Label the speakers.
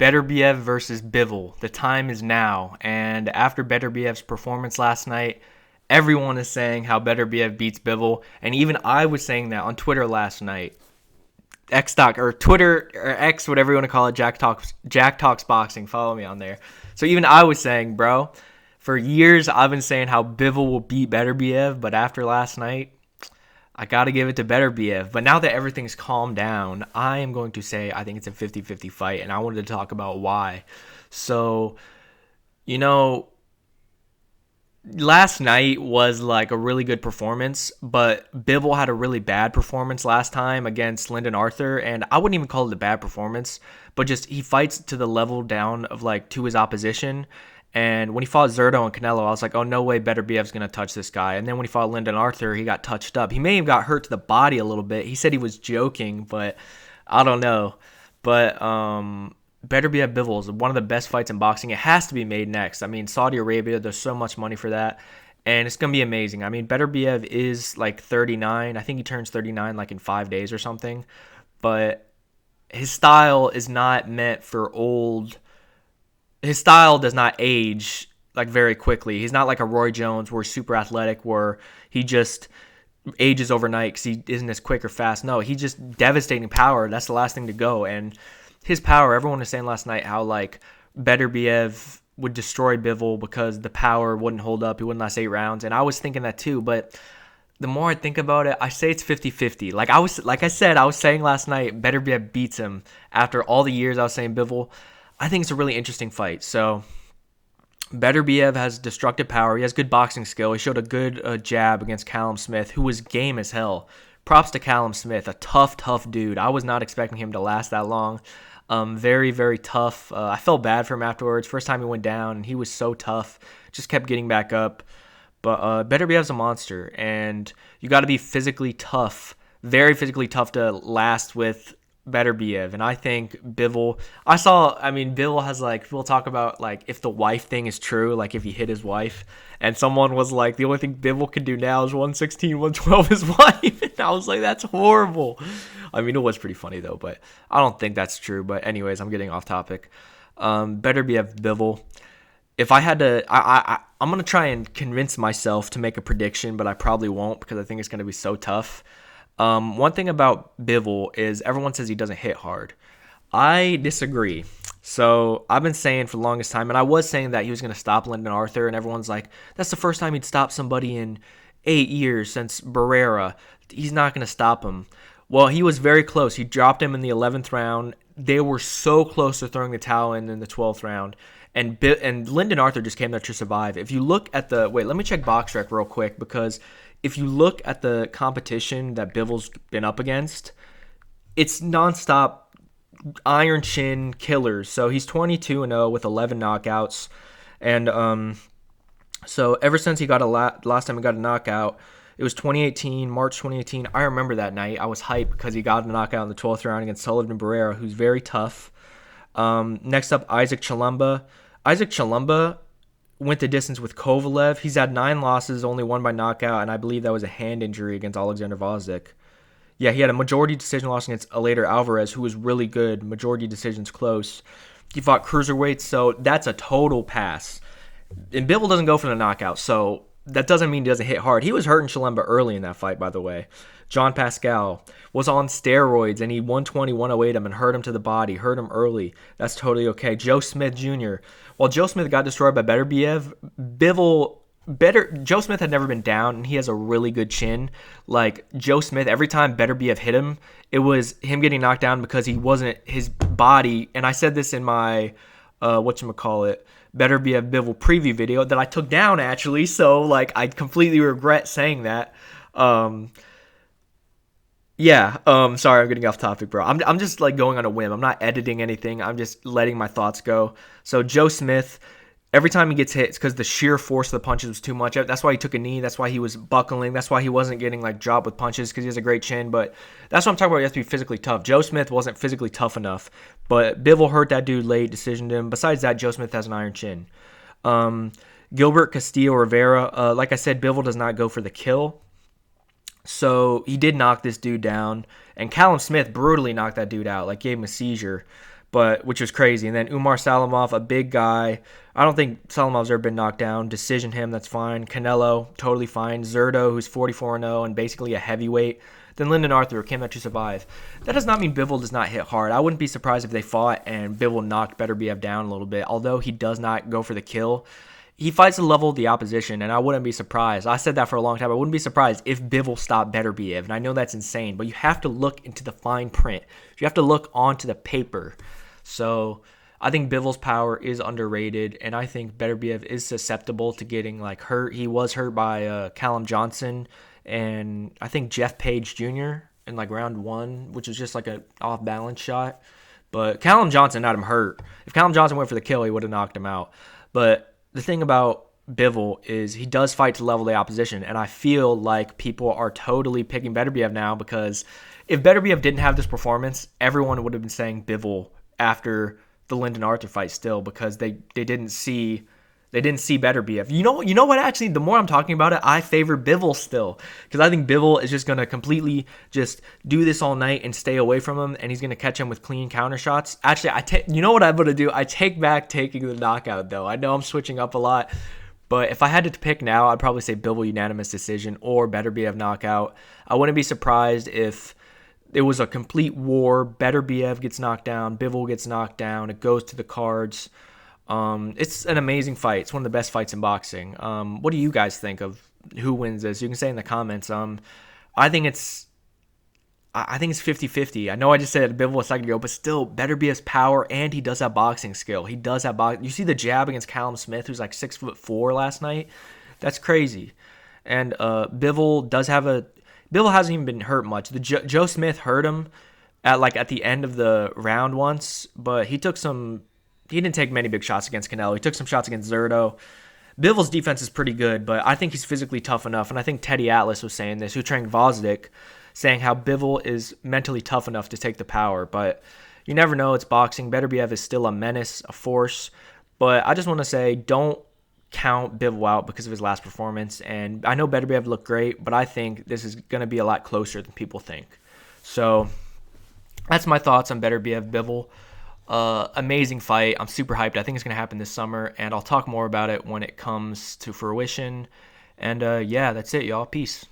Speaker 1: Beterbiev versus Bivol. The time is now. And after Beterbiev's performance last night, everyone is saying how Beterbiev beats Bivol. And even I was saying that on Twitter last night. X Talk or Twitter or X, whatever you want to call it, Jack Talks Boxing. Follow me on there. So even I was saying, bro, for years I've been saying how Bivol will beat Beterbiev, but after last night, I got to give it to Beterbiev. But now that everything's calmed down, I am going to say I think it's a 50-50 fight, and I wanted to talk about why. So, you know, last night was like a really good performance, but Bivol had a really bad performance last time against Lyndon Arthur, and I wouldn't even call it a bad performance, but just he fights to the level down of like to his opposition. And when he fought Zerto and Canelo, I was like, oh, no way Beterbiev's going to touch this guy. And then when he fought Lyndon Arthur, he got touched up. He may have got hurt to the body a little bit. He said he was joking, but I don't know. But Beterbiev Bivol is one of the best fights in boxing. It has to be made next. I mean, Saudi Arabia, there's so much money for that. And it's going to be amazing. I mean, Beterbiev is like 39. I think he turns 39 like in 5 days or something. But his style is not meant for old. His style does not age like very quickly. He's not like a Roy Jones where he's super athletic, where he just ages overnight because he isn't as quick or fast. No, he's just devastating power. That's the last thing to go. And his power, everyone was saying last night how like Beterbiev would destroy Bivol because the power wouldn't hold up. He wouldn't last 8 rounds. And I was thinking that too, but the more I think about it, I say it's 50-50. Like I was saying last night, Beterbiev beats him after all the years I was saying Bivol. I think it's a really interesting fight. So Beterbiev has destructive power. He has good boxing skill. He showed a good jab against Callum Smith, who was game as hell. Props to Callum Smith, a tough dude. I was not expecting him to last that long. Very, very tough. I felt bad for him afterwards. First time he went down, and he was so tough. Just kept getting back up. But Beterbiev's a monster, and you got to be physically tough, very physically tough to last with Beterbiev. And I think Bivol, Bivol has like, people talk about like if the wife thing is true, like if he hit his wife, and someone was like, the only thing Bivol can do now is 116, 112 his wife. And I was like, that's horrible. I mean, it was pretty funny though, but I don't think that's true. But anyways, I'm getting off topic. Beterbiev Bivol. If I had to, I'm going to try and convince myself to make a prediction, but I probably won't because I think it's going to be so tough. One thing about Bivol is everyone says he doesn't hit hard. I disagree. So I've been saying for the longest time, and I was saying that he was going to stop Lyndon Arthur, and everyone's like, that's the first time he'd stopped somebody in 8 years since Barrera. He's not going to stop him. Well, he was very close. He dropped him in the 11th round. They were so close to throwing the towel in the 12th round. And Lyndon Arthur just came there to survive. If you look at let me check BoxRec real quick, because if you look at the competition that Bivol's been up against, it's nonstop iron chin killers. So he's 22-0 with 11 knockouts. And so ever since he got last time he got a knockout, it was March 2018. I remember that night. I was hyped because he got a knockout in the 12th round against Sullivan Barrera, who's very tough. Next up, Isaac Chilumba. Isaac Chilumba went the distance with Kovalev. He's had 9 losses, only one by knockout, and I believe that was a hand injury against Alexander Vozik. Yeah, he had a majority decision loss against Elater Alvarez, who was really good. Majority decisions close. He fought cruiserweights, so that's a total pass. And Bivol doesn't go for the knockout, so that doesn't mean he doesn't hit hard. He was hurting Chilumba early in that fight, by the way. John Pascal was on steroids, and he 120, 108 him and hurt him to the body, hurt him early. That's totally okay. Joe Smith Jr. While Joe Smith got destroyed by Beterbiev, Joe Smith had never been down, and he has a really good chin. Like, Joe Smith, every time Beterbiev hit him, it was him getting knocked down because he wasn't his body. And I said this in my, Beterbiev Bivol preview video that I took down, actually. So, like, I completely regret saying that. Sorry, I'm getting off topic, bro. I'm just like going on a whim. I'm not editing anything. I'm just letting my thoughts go. So Joe Smith, every time he gets hit, it's because the sheer force of the punches was too much. That's why he took a knee. That's why he was buckling. That's why he wasn't getting like dropped with punches, because he has a great chin. But that's what I'm talking about. You have to be physically tough. Joe Smith wasn't physically tough enough, but Bivol hurt that dude late, decisioned him. Besides that, Joe Smith has an iron chin. Gilbert Castillo Rivera, like I said, Bivol does not go for the kill. So he did knock this dude down, and Callum Smith brutally knocked that dude out, like gave him a seizure. but which was crazy. And then Umar Salamov, a big guy. I don't think Salamov's ever been knocked down. Decision him, that's fine. Canelo, totally fine. Zerto, who's 44-0 and basically a heavyweight. Then Lyndon Arthur came out to survive. That does not mean Bivol does not hit hard. I wouldn't be surprised if they fought and Bivol knocked Beterbiev down a little bit. Although he does not go for the kill, he fights the level of the opposition, and I wouldn't be surprised. I said that for a long time. I wouldn't be surprised if Bivol stopped Beterbiev, and I know that's insane, but you have to look into the fine print. You have to look onto the paper. So I think Bivol's power is underrated, and I think Beterbiev is susceptible to getting like hurt. He was hurt by Callum Johnson and I think Jeff Page Jr. in like round 1, which was just like an off-balance shot. But Callum Johnson had him hurt. If Callum Johnson went for the kill, he would have knocked him out. But the thing about Bivol is he does fight to level the opposition, and I feel like people are totally picking Beterbiev now because if Beterbiev didn't have this performance, everyone would have been saying Bivol after the Lyndon Arthur fight still because they didn't see Beterbiev. You know what? Actually, the more I'm talking about it, I favor Bivol still because I think Bivol is just gonna completely just do this all night and stay away from him, and he's gonna catch him with clean counter shots. Actually, you know what I'm gonna do? I take back taking the knockout though. I know I'm switching up a lot, but if I had to pick now, I'd probably say Bivol unanimous decision or Beterbiev knockout. I wouldn't be surprised if it was a complete war. Beterbiev gets knocked down, Bivol gets knocked down. It goes to the cards. It's an amazing fight. It's one of the best fights in boxing. What do you guys think of who wins this? You can say in the comments. I think it's 50-50. I know I just said Bivol a second ago, but still, Beterbiev's power, and he does have boxing skill. He does have You see the jab against Callum Smith, who's like 6'4" last night. That's crazy. And Bivol hasn't even been hurt much. Joe Smith hurt him at the end of the round once, but he didn't take many big shots against Canelo. He took some shots against Zerto. Bivol's defense is pretty good, but I think he's physically tough enough. And I think Teddy Atlas was saying this, who trained Vosdick, saying how Bivol is mentally tough enough to take the power. But you never know. It's boxing. Beterbiev is still a menace, a force. But I just want to say, don't count Bivol out because of his last performance. And I know Beterbiev looked great, but I think this is going to be a lot closer than people think. So that's my thoughts on Beterbiev Bivol. Amazing fight. I'm super hyped. I think it's going to happen this summer, and I'll talk more about it when it comes to fruition. And yeah, that's it, y'all. Peace.